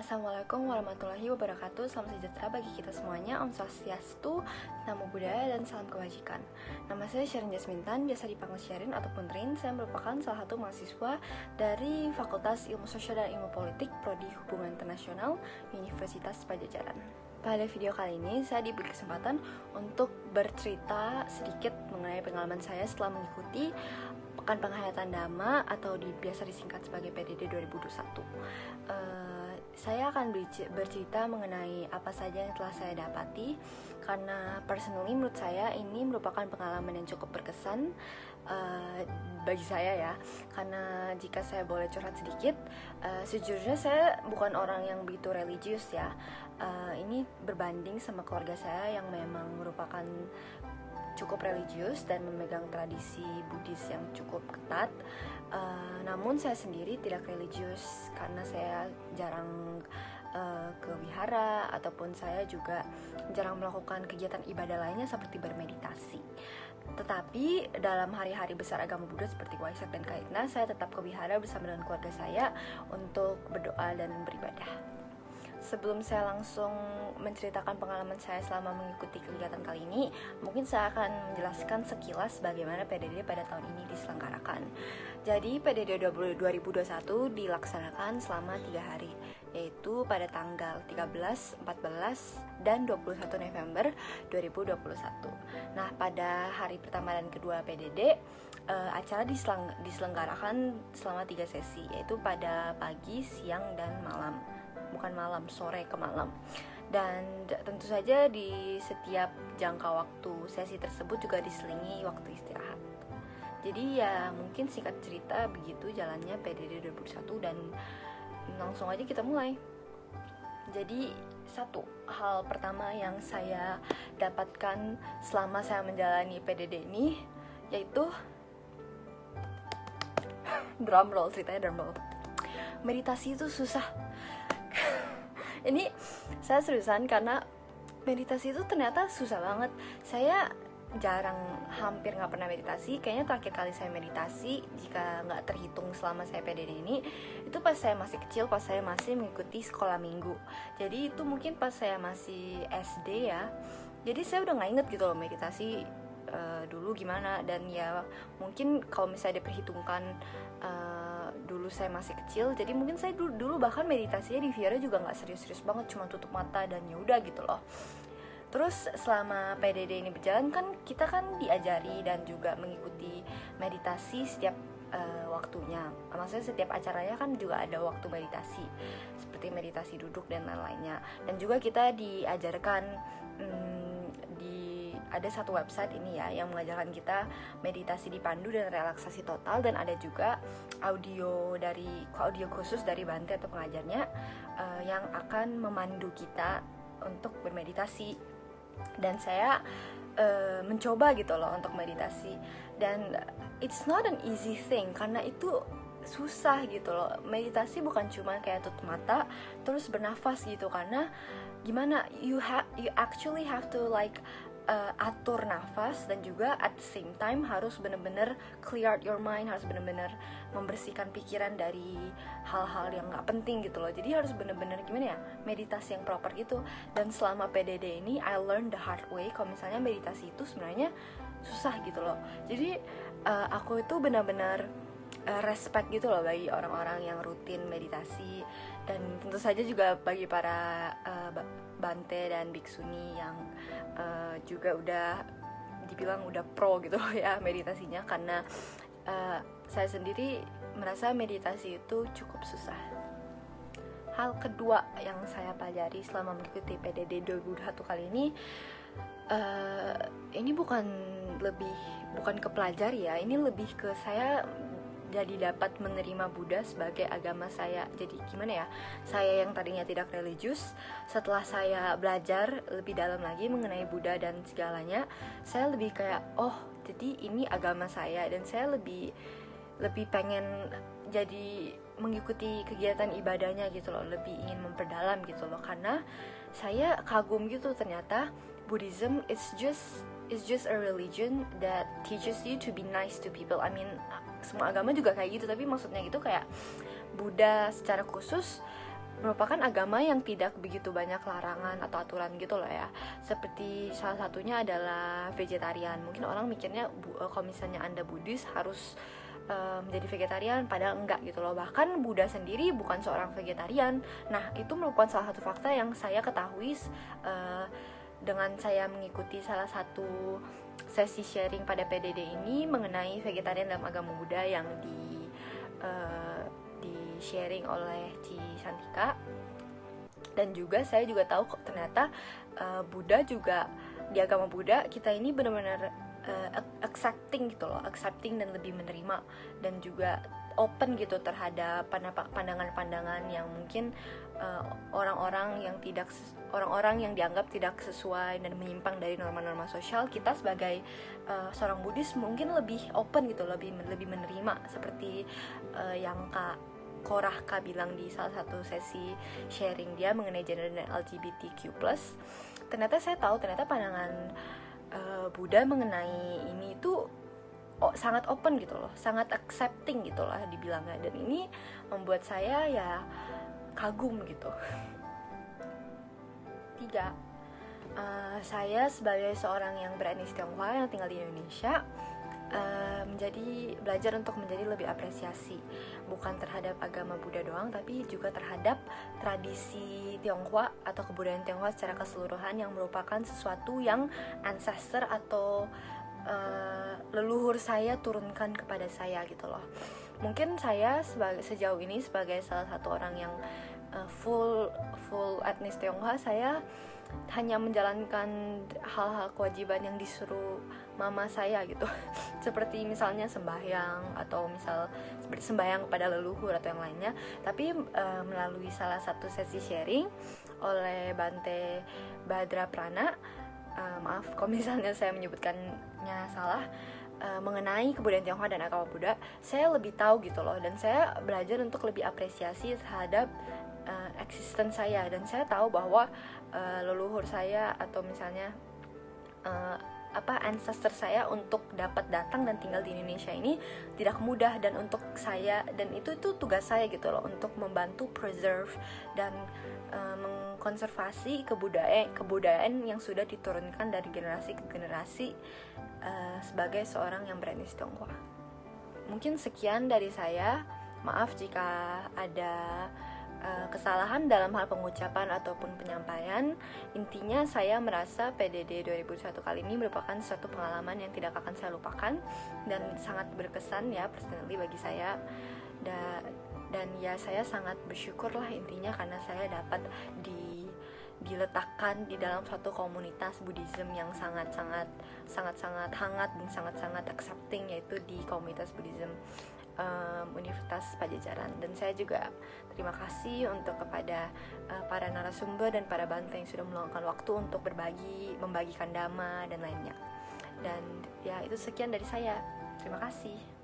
Assalamualaikum warahmatullahi wabarakatuh. Salam sejahtera bagi kita semuanya. Om Swastiastu, Namo Buddhaya, dan salam kebajikan. Nama saya Sherin Jasmintan, biasa dipanggil Sherin ataupun Rin. Saya merupakan salah satu mahasiswa dari Fakultas Ilmu Sosial dan Ilmu Politik Prodi Hubungan Internasional Universitas Padjadjaran. Pada video kali ini, saya diberi kesempatan untuk bercerita sedikit mengenai pengalaman saya setelah mengikuti Pekan Penghayatan Dhamma atau biasa disingkat sebagai PDD 2021. Saya akan bercerita mengenai apa saja yang telah saya dapati, karena personally menurut saya ini merupakan pengalaman yang cukup berkesan bagi saya ya. Karena jika saya boleh curhat sedikit, sejujurnya saya bukan orang yang begitu religius ya. Ini berbanding sama keluarga saya yang memang merupakan cukup religius dan memegang tradisi Buddhis yang cukup ketat. Namun saya sendiri tidak religius karena saya jarang ke wihara, ataupun saya juga jarang melakukan kegiatan ibadah lainnya seperti bermeditasi. Tetapi dalam hari-hari besar agama Buddha seperti Waisak dan Kaitna, saya tetap ke wihara bersama dengan keluarga saya untuk berdoa dan beribadah. Sebelum saya langsung menceritakan pengalaman saya selama mengikuti kegiatan kali ini, mungkin saya akan menjelaskan sekilas bagaimana PDD pada tahun ini diselenggarakan. Jadi PDD 2021 dilaksanakan selama 3 hari, yaitu pada tanggal 13, 14, dan 21 November 2021. Nah, pada hari pertama dan kedua PDD, acara diselenggarakan selama 3 sesi, yaitu pada pagi, siang, dan malam. Bukan malam, sore ke malam. Dan tentu saja di setiap jangka waktu sesi tersebut juga diselingi waktu istirahat. Jadi ya mungkin singkat cerita begitu jalannya PDD 2021, dan langsung aja kita mulai. Jadi satu hal pertama yang saya dapatkan selama saya menjalani PDD ini yaitu drum roll, ceritanya drum roll. Meditasi itu susah. Ini saya seriusan karena meditasi itu ternyata susah banget. Saya hampir gak pernah meditasi. Kayaknya terakhir kali saya meditasi, jika gak terhitung selama saya PDD ini, itu pas saya masih kecil, pas saya masih mengikuti sekolah minggu. Jadi itu mungkin pas saya masih SD ya. Jadi saya udah gak inget gitu loh meditasi dulu gimana. Dan ya mungkin kalau misalnya diperhitungkan dulu saya masih kecil, jadi mungkin saya dulu bahkan meditasinya di vihara juga nggak serius-serius banget, cuma tutup mata dan ya udah gitu loh. Terus selama PDD ini berjalan kan kita kan diajari dan juga mengikuti meditasi setiap waktunya. Maksudnya setiap acaranya kan juga ada waktu meditasi, seperti meditasi duduk dan lain-lainnya. Dan juga kita diajarkan ada satu website ini ya yang mengajarkan kita meditasi dipandu dan relaksasi total, dan ada juga audio khusus dari Bante atau pengajarnya yang akan memandu kita untuk bermeditasi. Dan saya mencoba gitu loh untuk meditasi, dan it's not an easy thing karena itu susah gitu loh. Meditasi bukan cuma kayak tutup mata terus bernafas gitu, karena gimana you actually have to like atur nafas, dan juga at the same time harus benar-benar clear out your mind, harus benar-benar membersihkan pikiran dari hal-hal yang nggak penting gitu loh. Jadi harus benar-benar gimana ya, meditasi yang proper gitu. Dan selama PDD ini I learned the hard way kalau misalnya meditasi itu sebenarnya susah gitu loh. Jadi aku itu benar-benar respect gitu loh bagi orang-orang yang rutin meditasi, dan tentu saja juga bagi para Bante dan Biksuni yang juga udah dibilang udah pro gitu loh ya meditasinya, karena saya sendiri merasa meditasi itu cukup susah. Hal kedua yang saya pelajari selama mengikuti PDD 2021 kali ini bukan ke pelajari ya, ini lebih ke saya jadi dapat menerima Buddha sebagai agama saya. Jadi gimana ya, saya yang tadinya tidak religius, setelah saya belajar lebih dalam lagi mengenai Buddha dan segalanya, saya lebih kayak oh jadi ini agama saya, dan saya lebih pengen jadi mengikuti kegiatan ibadahnya gitu loh, lebih ingin memperdalam gitu loh, karena saya kagum gitu ternyata Buddhism is just a religion that teaches you to be nice to people. I mean, semua agama juga kayak gitu, tapi maksudnya gitu kayak Buddha secara khusus merupakan agama yang tidak begitu banyak larangan atau aturan gitu loh ya. Seperti salah satunya adalah vegetarian. Mungkin orang mikirnya kalau misalnya Anda Buddhis harus menjadi vegetarian, padahal enggak gitu loh. Bahkan Buddha sendiri bukan seorang vegetarian. Nah, itu merupakan salah satu fakta yang saya ketahui dengan saya mengikuti salah satu sesi sharing pada PDD ini mengenai vegetarian dalam agama Buddha yang di sharing oleh Ci Santika. Dan juga saya juga tahu kok ternyata Buddha juga, di agama Buddha kita ini benar-benar accepting gitu loh, accepting dan lebih menerima dan juga open gitu terhadap pandangan-pandangan yang mungkin orang-orang yang dianggap tidak sesuai dan menyimpang dari norma-norma sosial. Kita sebagai seorang Buddhis mungkin lebih open gitu, lebih menerima, seperti yang Kak Korahka bilang di salah satu sesi sharing dia mengenai gender dan LGBTQ+. Ternyata saya tahu ternyata pandangan Buddha mengenai ini itu sangat open gitu loh, sangat accepting gitu lah dibilangnya. Dan ini membuat saya ya kagum gitu. 3. Saya sebagai seorang yang beretnis Tionghoa yang tinggal di Indonesia belajar untuk menjadi lebih apresiasi, bukan terhadap agama Buddha doang, tapi juga terhadap tradisi Tionghoa atau kebudayaan Tionghoa secara keseluruhan, yang merupakan sesuatu yang ancestor atau leluhur saya turunkan kepada saya gitu loh. Mungkin saya sejauh ini sebagai salah satu orang yang full etnis Tionghoa, saya hanya menjalankan hal-hal kewajiban yang disuruh mama saya gitu. Seperti misalnya sembahyang atau misal sembahyang kepada leluhur atau yang lainnya. Tapi melalui salah satu sesi sharing oleh Bante Badra Prana, maaf kalau misalnya saya menyebutkannya salah, mengenai kebudayaan Tionghoa dan agama Buddha, saya lebih tahu gitu loh, dan saya belajar untuk lebih apresiasi terhadap existence saya. Dan saya tahu bahwa leluhur saya atau misalnya ancestor saya untuk dapat datang dan tinggal di Indonesia ini tidak mudah, dan untuk saya, dan itu tugas saya gitu loh, untuk membantu preserve dan mengkonservasi kebudayaan yang sudah diturunkan dari generasi ke generasi sebagai seorang yang beretnis Tionghoa. Mungkin sekian dari saya. Maaf jika ada kesalahan dalam hal pengucapan ataupun penyampaian. Intinya saya merasa PDD 2001 kali ini merupakan suatu pengalaman yang tidak akan saya lupakan dan sangat berkesan ya personally bagi saya. Dan ya saya sangat bersyukur lah intinya, karena saya dapat diletakkan di dalam suatu komunitas Buddhism yang sangat hangat dan sangat accepting, yaitu di komunitas Buddhism Universitas Pajajaran. Dan saya juga terima kasih untuk kepada para narasumber dan para bante yang sudah meluangkan waktu untuk membagikan dhamma dan lainnya. Dan ya itu sekian dari saya. Terima kasih.